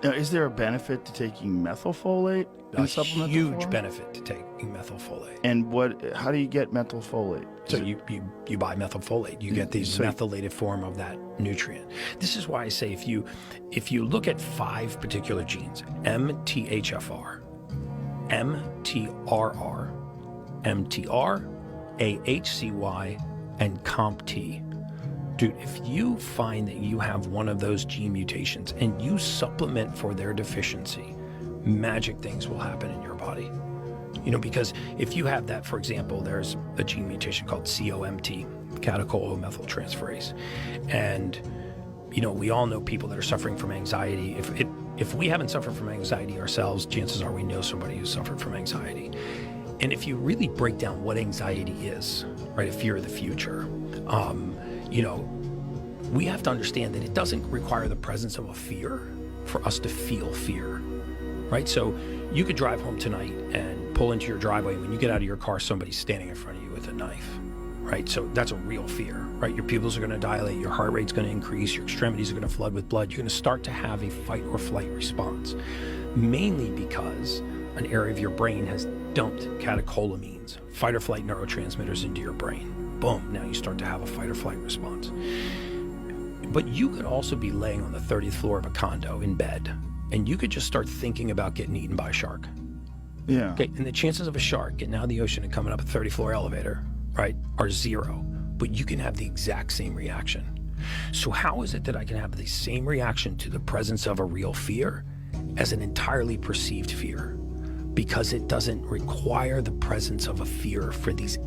Now, is there a benefit to taking methylfolate in A supplemental huge form? benefit to taking methylfolate. And how do you get methylfolate? So you buy methylfolate, you get the So- methylated form of that nutrient. This is why I say if you look at 5 particular genes, MTHFR, MTRR, MTR, AHCY, and COMT. Dude, if you find that you have one of those gene mutations and you supplement for their deficiency, magic things will happen in your body. You know, because if you have that, for example, there's a gene mutation called COMT, catechol-O-methyltransferase. And, you know, we all know people that are suffering from anxiety. If we haven't suffered from anxiety ourselves, chances are we know somebody who's suffered from anxiety. And if you really break down what anxiety is, right, a fear of the future, you know, we have to understand that it doesn't require the presence of a fear for us to feel fear, right? So you could drive home tonight and pull into your driveway. When you get out of your car, somebody's standing in front of you with a knife, right? So that's a real fear, right? Your pupils are going to dilate, your heart rate's going to increase, your extremities are going to flood with blood. You're going to start to have a fight or flight response, mainly because an area of your brain has dumped catecholamines, fight or flight neurotransmitters, into your brain. Boom, now you start to have a fight or flight response. But you could also be laying on the 30th floor of a condo in bed, and you could just start thinking about getting eaten by a shark. Yeah. Okay, and the chances of a shark getting out of the ocean and coming up a 30th floor elevator, right, are 0. But you can have the exact same reaction. So how is it that I can have the same reaction to the presence of a real fear as an entirely perceived fear? Because it doesn't require the presence of a fear for these